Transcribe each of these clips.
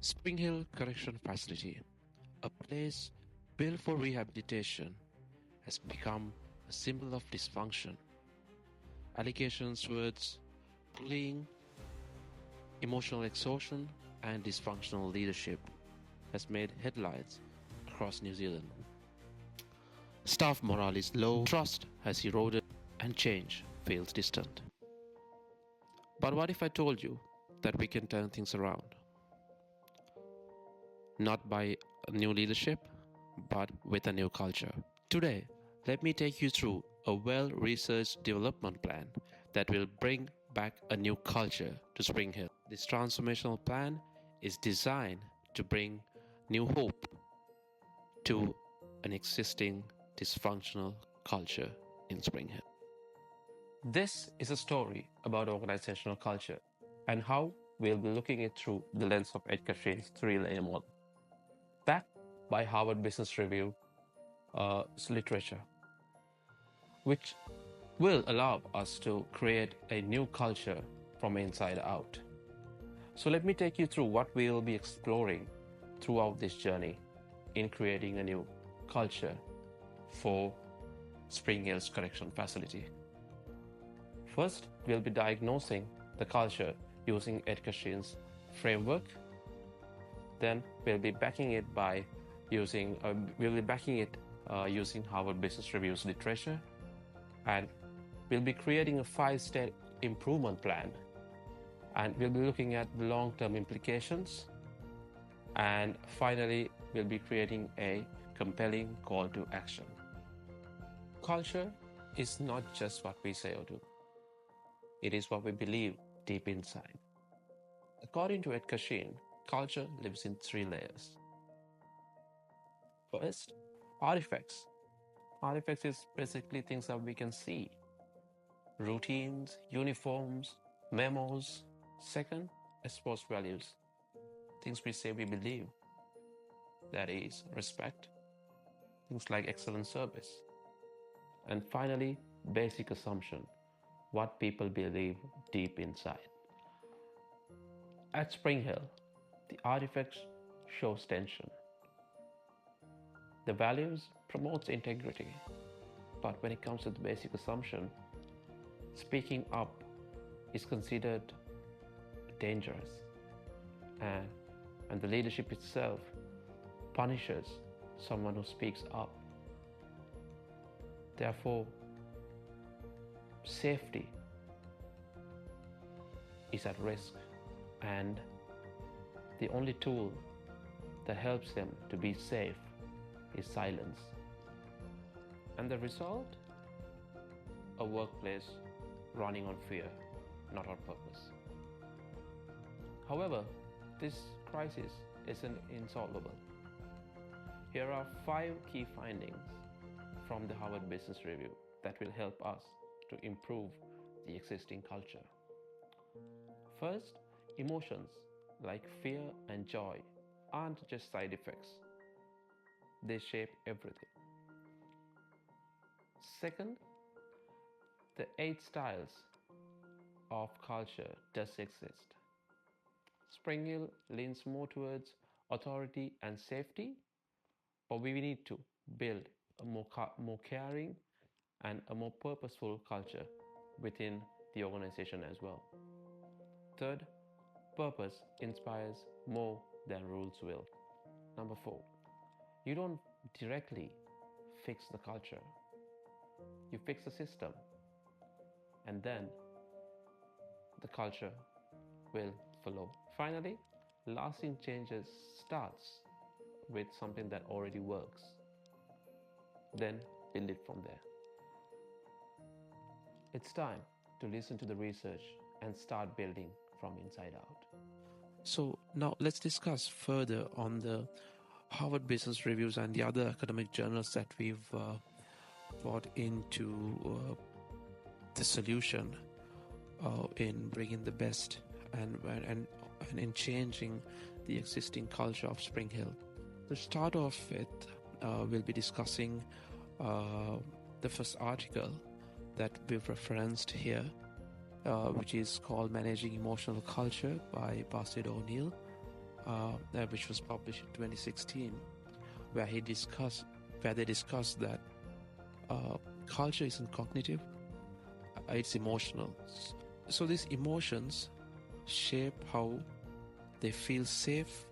Spring Hill Correction Facility, a place built for rehabilitation, has become a symbol of dysfunction. Allegations towards bullying, emotional exhaustion, and dysfunctional leadership has made headlines across New Zealand. Staff morale is low, trust has eroded, and change feels distant. But what if I told you that we can turn things around? Not by a new leadership, but with a new culture. Today, let me take you through a well-researched development plan that will bring back a new culture to Spring Hill. This transformational plan is designed to bring new hope to an existing dysfunctional culture in Spring Hill. This is a story about organizational culture and how we'll be looking it through the lens of Ed Casheen's three-layer model, backed by Harvard Business Review literature, which will allow us to create a new culture from inside out. So let me take you through what we will be exploring throughout this journey in creating a new culture for Spring Hill's correction facility. First, we'll be diagnosing the culture using Ed Casheen's framework. Then we'll be backing it by using Harvard Business Review's literature, and we'll be creating a 5-step improvement plan, and we'll be looking at the long-term implications, and finally we'll be creating a compelling call to action. Culture is not just what we say or do. It is what we believe deep inside. According to Ed Casheen, culture lives in 3 layers. First, artifacts. Artifacts is basically things that we can see. Routines, uniforms, memos. Second, exposed values. Things we say we believe. That is, respect. Things like excellent service. And finally, basic assumption. What people believe deep inside. At Spring Hill, the artifacts shows tension. The values promotes integrity, but when it comes to the basic assumption, speaking up is considered dangerous, and the leadership itself punishes someone who speaks up. Therefore, safety is at risk, and the only tool that helps them to be safe is silence. And the result? A workplace running on fear, not on purpose. However, this crisis isn't insolvable. Here are 5 key findings from the Harvard Business Review that will help us to improve the existing culture. First, emotions like fear and joy aren't just side effects. They shape everything. Second, the 8 styles of culture does exist. Spring Hill leans more towards authority and safety, but we need to build a more caring and a more purposeful culture within the organization as well. Third, purpose inspires more than rules will. Number 4, you don't directly fix the culture. You fix the system, and then the culture will follow. Finally, lasting changes starts with something that already works. Then build it from there. It's time to listen to the research and start building from inside out. So now let's discuss further on the Harvard Business Reviews and the other academic journals that we've brought into the solution in bringing the best and in changing the existing culture of Spring Hill. To start off with, we'll be discussing the first article that we've referenced here, which is called Managing Emotional Culture by Bassett O'Neill. which was published in 2016, where they discussed that culture isn't cognitive, it's emotional. So these emotions shape how they feel safe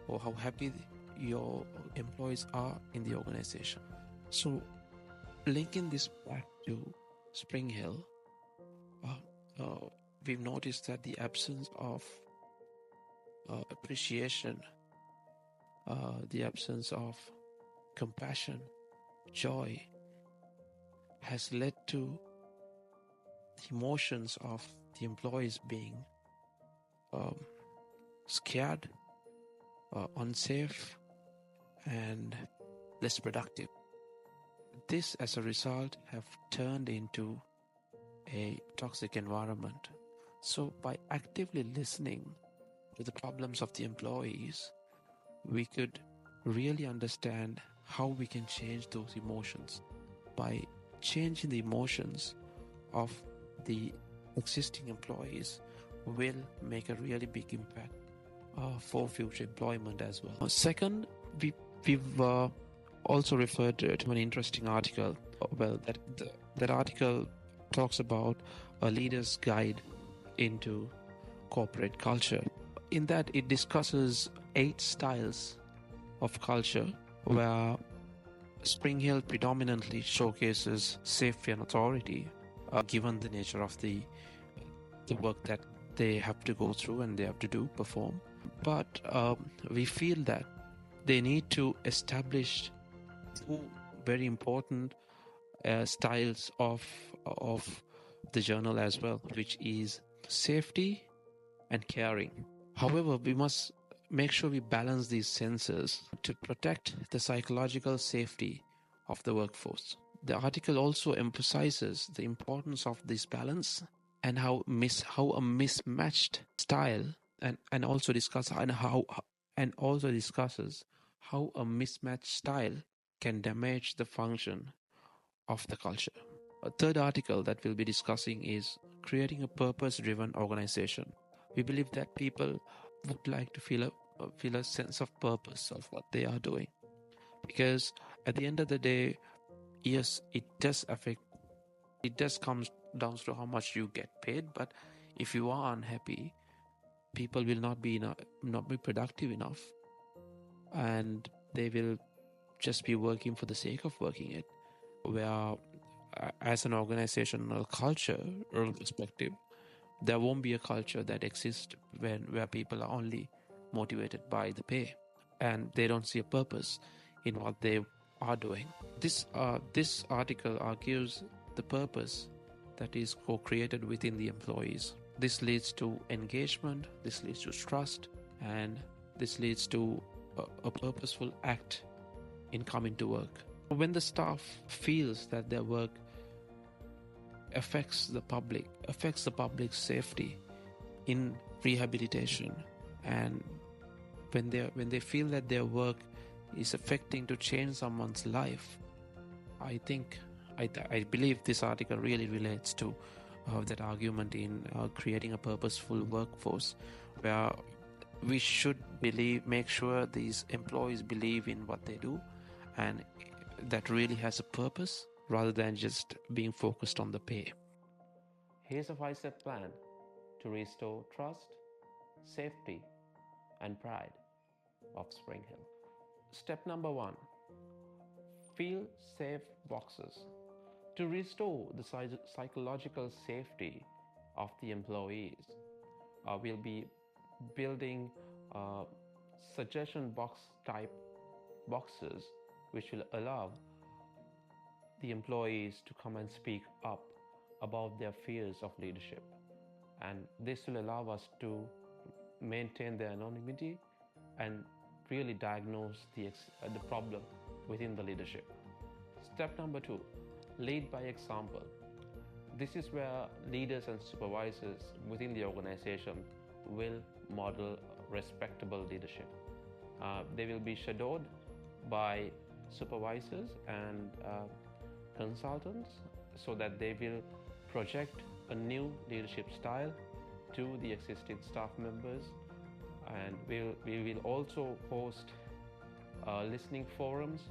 or how happy your employees are in the organization. So linking this back to Spring Hill, we've noticed that the absence of appreciation, the absence of compassion, joy, has led to the emotions of the employees being scared, unsafe, and less productive. This, as a result, have turned into a toxic environment. So by actively listening to the problems of the employees, we could really understand how we can change those emotions. By changing the emotions of the existing employees will make a really big impact for future employment as well. Second, we've also referred to an interesting article. That article talks about a leader's guide into corporate culture. In that, it discusses 8 styles of culture, where Spring Hill predominantly showcases safety and authority, given the nature of the work that they have to go through and they have to perform. But we feel that they need to establish 2 very important styles of the journal as well, which is safety and caring. However, we must make sure we balance these senses to protect the psychological safety of the workforce. The article also emphasizes the importance of this balance and how a mismatched style and also discusses how a mismatched style can damage the function of the culture. A third article that we'll be discussing is creating a purpose-driven organization. We believe that people would like to feel a sense of purpose of what they are doing, because at the end of the day, yes, it does come down to how much you get paid. But if you are unhappy, people will not be productive enough, and they will just be working for the sake of working it. Where as an organizational culture or perspective, there won't be a culture that exists where people are only motivated by the pay and they don't see a purpose in what they are doing. This article argues the purpose that is co-created within the employees. This leads to engagement, this leads to trust, and this leads to a purposeful act in coming to work. When the staff feels that their work affects the public's safety in rehabilitation, and when they feel that their work is affecting to change someone's life, I believe this article really relates to that argument in creating a purposeful workforce, where we should make sure these employees believe in what they do and that really has a purpose rather than just being focused on the pay. Here's a 5-step plan to restore trust, safety, and pride of Spring Hill. Step number 1, feel safe boxes. To restore the psychological safety of the employees, we'll be building suggestion box type boxes which will allow the employees to come and speak up about their fears of leadership, and this will allow us to maintain their anonymity and really diagnose the problem within the leadership. Step number 2, lead by example. This is where leaders and supervisors within the organization will model respectable leadership. They will be shadowed by supervisors and consultants so that they will project a new leadership style to the existing staff members, and we will also host listening forums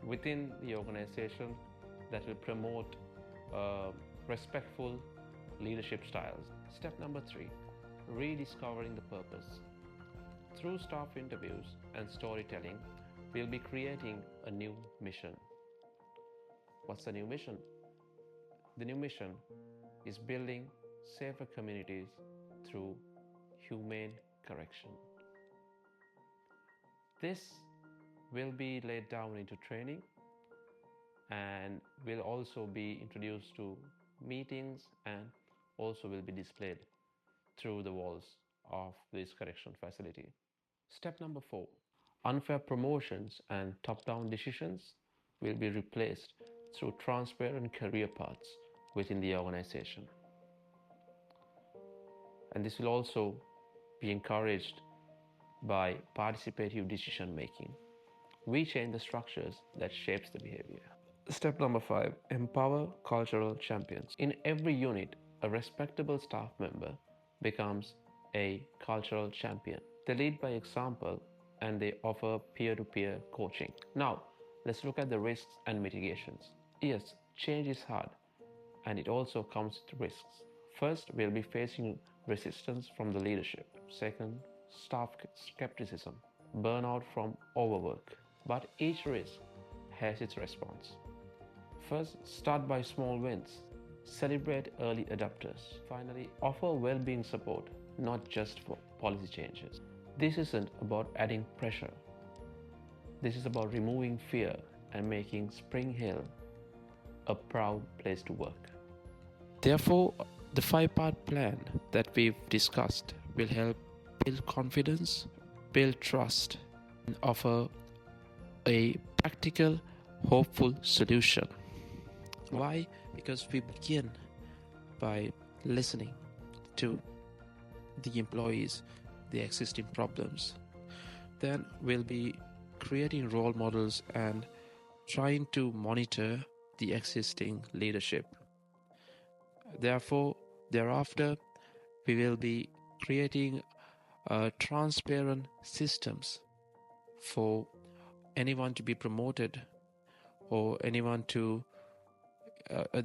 within the organization that will promote respectful leadership styles. Step number 3, rediscovering the purpose. Through staff interviews and storytelling, we'll be creating a new mission. What's the new mission? The new mission is building safer communities through humane correction. This will be laid down into training and will also be introduced to meetings and also will be displayed through the walls of this correction facility. Step number 4, unfair promotions and top-down decisions will be replaced through transparent career paths within the organization. And this will also be encouraged by participative decision making. We change the structures that shapes the behavior. Step number 5, empower cultural champions. In every unit, a respectable staff member becomes a cultural champion. They lead by example and they offer peer-to-peer coaching. Now, let's look at the risks and mitigations. Yes, change is hard and it also comes with risks. First, we'll be facing resistance from the leadership. Second, staff skepticism, burnout from overwork. But each risk has its response. First, start by small wins. Celebrate early adopters. Finally, offer well-being support, not just for policy changes. This isn't about adding pressure. This is about removing fear and making Spring Hill a proud place to work. Therefore, the 5-part plan that we've discussed will help build confidence, build trust, and offer a practical, hopeful solution. Why? Because we begin by listening to the employees, the existing problems. Then we'll be creating role models and trying to monitor the existing leadership. Therefore, thereafter, we will be creating transparent systems for anyone to be promoted or anyone to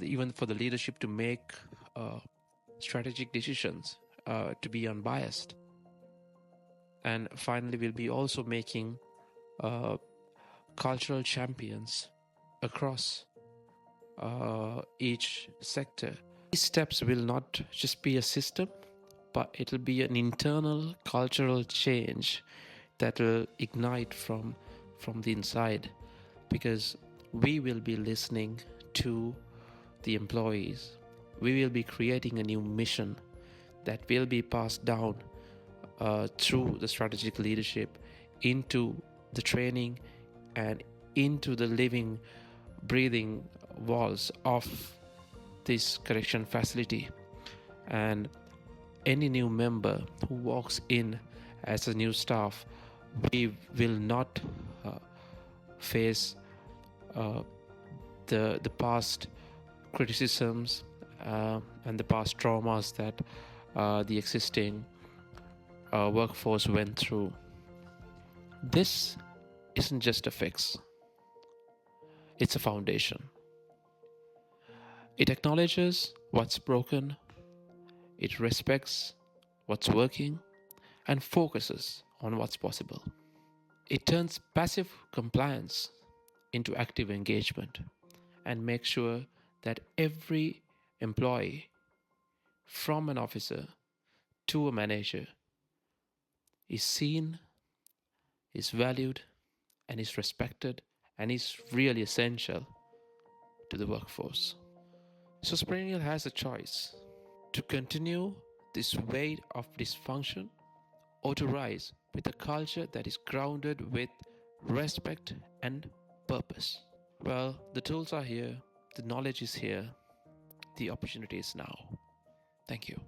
even for the leadership to make strategic decisions, to be unbiased. And finally, we'll be also making cultural champions across each sector. These steps will not just be a system, but it will be an internal cultural change that will ignite from the inside, because we will be listening to the employees. We will be creating a new mission that will be passed down through the strategic leadership into the training and into the living, breathing walls of this correction facility. And any new member who walks in as a new staff, we will not face the past criticisms and the past traumas that the existing workforce went through. This isn't just a fix, it's a foundation. It acknowledges what's broken, it respects what's working, and focuses on what's possible. It turns passive compliance into active engagement and makes sure that every employee, from an officer to a manager, is seen, is valued, and is respected, and is really essential to the workforce. So Spring Hill has a choice: to continue this weight of dysfunction or to rise with a culture that is grounded with respect and purpose. Well, the tools are here, the knowledge is here, the opportunity is now. Thank you.